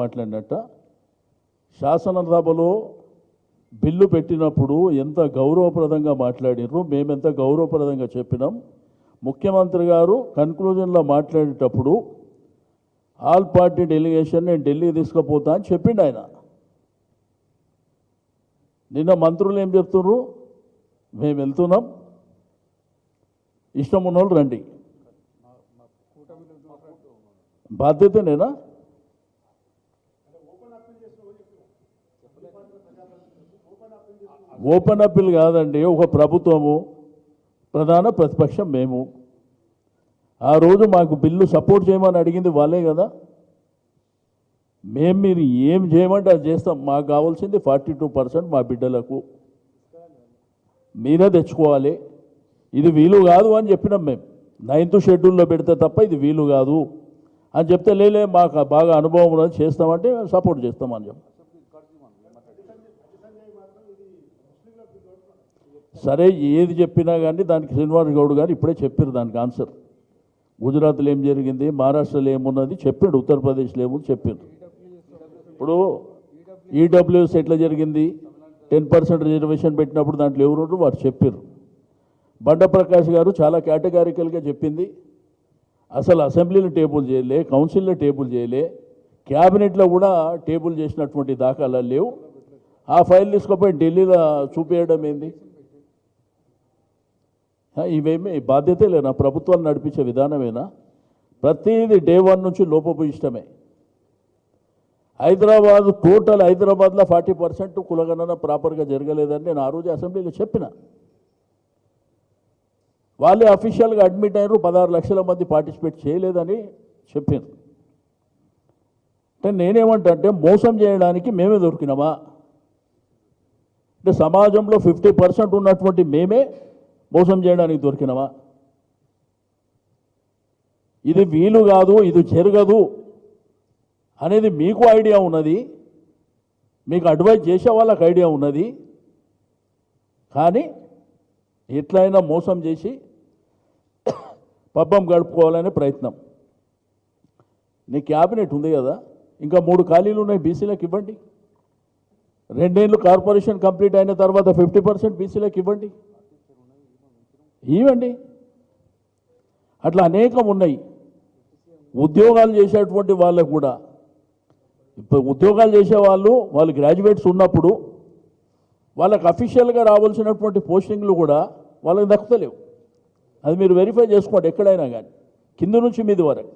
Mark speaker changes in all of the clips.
Speaker 1: మాట్లాడినట్ట శాసనసభలో బిల్లు పెట్టినప్పుడు ఎంత గౌరవప్రదంగా మాట్లాడినరు, మేమెంత గౌరవప్రదంగా చెప్పినాం. ముఖ్యమంత్రి గారు కన్క్లూజన్లో మాట్లాడేటప్పుడు ఆల్ పార్టీ డెలిగేషన్ నేను ఢిల్లీ తీసుకుపోతా అని చెప్పిండు ఆయన. నిన్న మంత్రులు ఏం చెప్తున్నారు, మేము వెళ్తున్నాం, ఇష్టం ఉన్నోళ్ళు రండి. బాధ్యతనేనా? ఓపెన్ అప్పీల్ కాదండి. ఒక ప్రభుత్వము, ప్రధాన ప్రతిపక్షం మేము. ఆ రోజు మాకు బిల్లు సపోర్ట్ చేయమని అడిగింది వాళ్ళే కదా. మేము మీరు ఏం చేయమంటే అది చేస్తాం. మాకు కావాల్సింది 42% మా బిడ్డలకు మీరే తెచ్చుకోవాలి. ఇది వీలు కాదు అని చెప్పినాం మేము. 9th షెడ్యూల్లో పెడితే తప్ప ఇది వీలు కాదు అని చెప్తే లేలే మాకు బాగా అనుభవం ఉన్నది చేస్తామంటే సపోర్ట్ చేస్తామని చెప్పి. సరే ఏది చెప్పినా కానీ దానికి శ్రీనివాస్ గౌడ్ గారు ఇప్పుడే చెప్పారు దానికి ఆన్సర్. గుజరాత్లో ఏం జరిగింది, మహారాష్ట్రలో ఏమున్నది చెప్పాడు, ఉత్తరప్రదేశ్లో ఏముంది చెప్పారు. ఇప్పుడు ఈడబ్ల్యూఎస్ ఎట్లా జరిగింది, 10% రిజర్వేషన్ పెట్టినప్పుడు దాంట్లో ఎవరు వారు చెప్పారు. బండ ప్రకాష్ గారు చాలా కేటగారికల్గా చెప్పింది. అసలు అసెంబ్లీలో టేబుల్ చేయలే, కౌన్సిల్లో టేబుల్ చేయలే, క్యాబినెట్లో కూడా టేబుల్ చేసినటువంటి దాఖలాలు లేవు. ఆ ఫైల్ తీసుకుపోయి ఢిల్లీలో చూపేయడం ఏంది? ఇవేమీ బాధ్యతే లేనా? ప్రభుత్వాలు నడిపించే విధానమేనా? ప్రతిదీ డే 1 నుంచి లోపభూయిష్టమే. హైదరాబాద్ టోటల్ హైదరాబాద్లో 40% కులగణన ప్రాపర్గా జరగలేదని నేను ఆ రోజు అసెంబ్లీలో చెప్పిన. వాళ్ళే అఫీషియల్గా అడ్మిట్ అయ్యారు, 16 లక్షల మంది పార్టిసిపేట్ చేయలేదని చెప్పారు. అంటే నేనేమంటే మోసం చేయడానికి మేమే దొరికినామా? అంటే సమాజంలో 50% ఉన్నటువంటి మేమే మోసం చేయడానికి దొరికినామా? ఇది వీలు కాదు, ఇది జరగదు అనేది మీకు ఐడియా ఉన్నది, మీకు అడ్వైజ్ చేసే వాళ్ళకి ఐడియా ఉన్నది. కానీ ఎట్లయినా మోసం చేసి పబ్బం గడుపుకోవాలనే ప్రయత్నం. నీ క్యాబినెట్ ఉంది కదా, ఇంకా 3 ఖాళీలు ఉన్నాయి, బీసీలకు ఇవ్వండి. 2 ఏళ్ళు కార్పొరేషన్ కంప్లీట్ అయిన తర్వాత 50% బీసీలకు ఇవ్వండి. అట్లా అనేకం ఉన్నాయి. ఉద్యోగాలు చేసేటువంటి వాళ్ళకు కూడా, ఇప్పుడు ఉద్యోగాలు చేసేవాళ్ళు వాళ్ళు గ్రాడ్యుయేట్స్ ఉన్నప్పుడు వాళ్ళకి అఫీషియల్గా రావాల్సినటువంటి పోస్టింగ్లు కూడా వాళ్ళకి దక్కుతలేవు. అది మీరు వెరిఫై చేసుకోండి ఎక్కడైనా కానీ, కింద నుంచి మీది వరకు.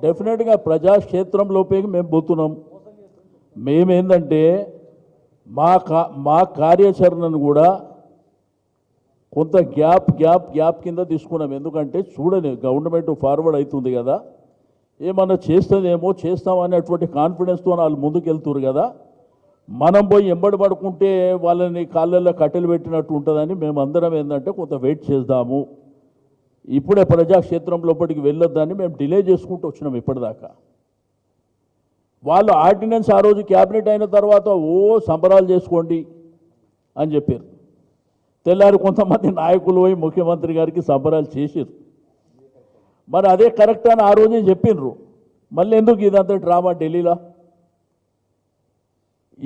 Speaker 1: డెఫినెట్గా ప్రజాక్షేత్రంలోపేకి మేము పోతున్నాం. మేమేందంటే మా కార్యాచరణను కూడా కొంత గ్యాప్ కింద తీసుకున్నాం. ఎందుకంటే చూడని గవర్నమెంట్ ఫార్వర్డ్ అవుతుంది కదా, ఏమన్నా చేస్తుందేమో చేస్తామనేటువంటి కాన్ఫిడెన్స్తో వాళ్ళు ముందుకెళ్తున్నారు కదా. మనం పోయి ఎంబడి పడుకుంటే వాళ్ళని కాళ్ళల్లో కట్టెలు పెట్టినట్టు ఉంటుందని మేమందరం ఏంటంటే కొంత వెయిట్ చేద్దాము, ఇప్పుడే ప్రజాక్షేత్రం లోపలికి వెళ్ళొద్దని మేము డిలే చేసుకుంటూ వచ్చినాం ఇప్పటిదాకా. వాళ్ళు ఆర్డినెన్స్ ఆ రోజు క్యాబినెట్ అయిన తర్వాత సంబరాలు చేసుకోండి అని చెప్పారు. తెల్లారి కొంతమంది నాయకులు పోయి ముఖ్యమంత్రి గారికి సంబరాలు చేసారు. మరి అదే కరెక్ట్ అని ఆ రోజే చెప్పినరు. మళ్ళీ ఎందుకు ఇదంతా డ్రామా ఢిల్లీలో?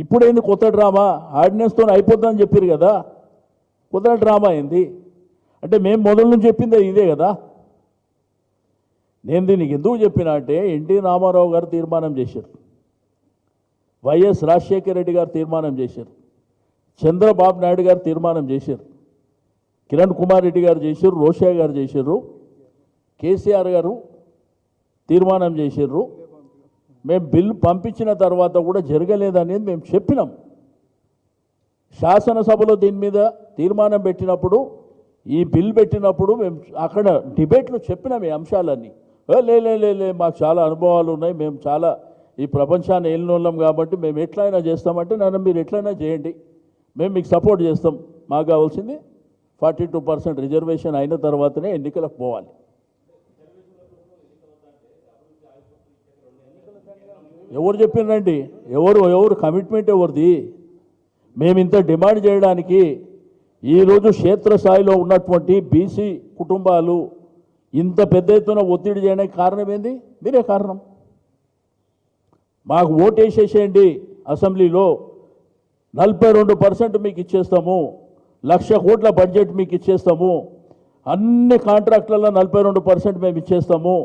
Speaker 1: ఇప్పుడేంది కొత్త డ్రామా? ఆర్డినెన్స్తో అయిపోతుందని చెప్పారు కదా, కొత్త డ్రామా ఏంది? అంటే మేము మొదలు నుంచి చెప్పింది ఇదే కదా. నేను దీనికి ఎందుకు చెప్పినా అంటే ఎన్టీ రామారావు గారు తీర్మానం చేశారు, వైఎస్ రాజశేఖర రెడ్డి గారు తీర్మానం చేశారు, చంద్రబాబు నాయుడు గారు తీర్మానం చేశారు, కిరణ్ కుమార్ రెడ్డి గారు చేశారు, రోషయ్య గారు చేశారు, కేసీఆర్ గారు తీర్మానం చేశారు. మేము బిల్లు పంపించిన తర్వాత కూడా జరగలేదనేది మేము చెప్పినాం. శాసనసభలో దీని మీద తీర్మానం పెట్టినప్పుడు, ఈ బిల్ పెట్టినప్పుడు మేము అక్కడ డిబేట్లో చెప్పినాం ఈ అంశాలన్నీ. లే మాకు చాలా అనుభవాలు ఉన్నాయి, మేము చాలా ఈ ప్రపంచాన్ని ఏలినోళ్ళం కాబట్టి మేము ఎట్లయినా చేస్తామంటే నన్ను మీరు ఎట్లయినా చేయండి, మేము మీకు సపోర్ట్ చేస్తాం. మాకు కావాల్సింది 42% రిజర్వేషన్ అయిన తర్వాతనే ఎన్నికలకు పోవాలి. ఎవరు చెప్పినండి? ఎవరు కమిట్మెంట్ ఎవరిది? మేము ఇంత డిమాండ్ చేయడానికి ఈరోజు క్షేత్రస్థాయిలో ఉన్నటువంటి బీసీ కుటుంబాలు ఇంత పెద్ద ఎత్తున ఒత్తిడి చేయడానికి కారణం ఏంది? మీరే కారణం. మాకు ఓటేసేసేయండి, అసెంబ్లీలో 42% మీకు ఇచ్చేస్తాము, 1,00,000 కోట్ల బడ్జెట్ మీకు ఇచ్చేస్తాము, అన్ని కాంట్రాక్టులలో 42% మేము ఇచ్చేస్తాము,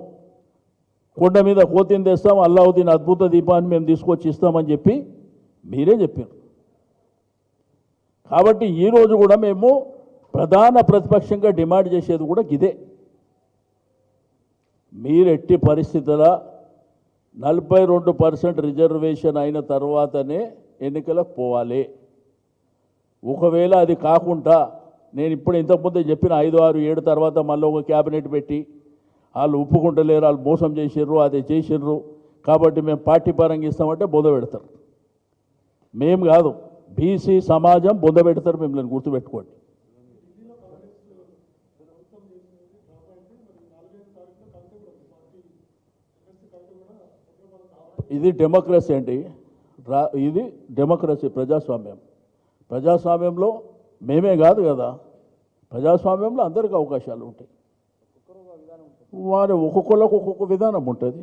Speaker 1: కొండ మీద కోతిని తెస్తాం, అల్లావుద్దీన్ అద్భుత దీపాన్ని మేము తీసుకొచ్చి ఇస్తామని చెప్పి మీరే చెప్పారు. కాబట్టి ఈరోజు కూడా మేము ప్రధాన ప్రతిపక్షంగా డిమాండ్ చేసేది కూడా ఇదే. మీరు ఎట్టి పరిస్థితుల 42% రిజర్వేషన్ అయిన తర్వాతనే ఎన్నికలకు పోవాలి. ఒకవేళ అది కాకుండా నేను ఇప్పుడు ఇంతకుముందే చెప్పిన 5, 6, 7 తర్వాత మళ్ళీ ఒక క్యాబినెట్ పెట్టి వాళ్ళు ఒప్పుకుంటలేరు, వాళ్ళు మోసం చేసిర్రు, అది చేసిర్రు కాబట్టి మేము పార్టీ పరంగా ఇస్తామంటే బొంద పెడతారు. మేము కాదు, బీసీ సమాజం బొంద పెడతారు. మిమ్మల్ని గుర్తుపెట్టుకోండి. ఇది డెమోక్రసీ అండి, ఇది డెమోక్రసీ, ప్రజాస్వామ్యం. ప్రజాస్వామ్యంలో మేమే కాదు కదా, ప్రజాస్వామ్యంలో అందరికీ అవకాశాలు ఉంటాయి. వారు ఒక్కొక్కళ్ళకు ఒక్కొక్క విధానం ఉంటుంది.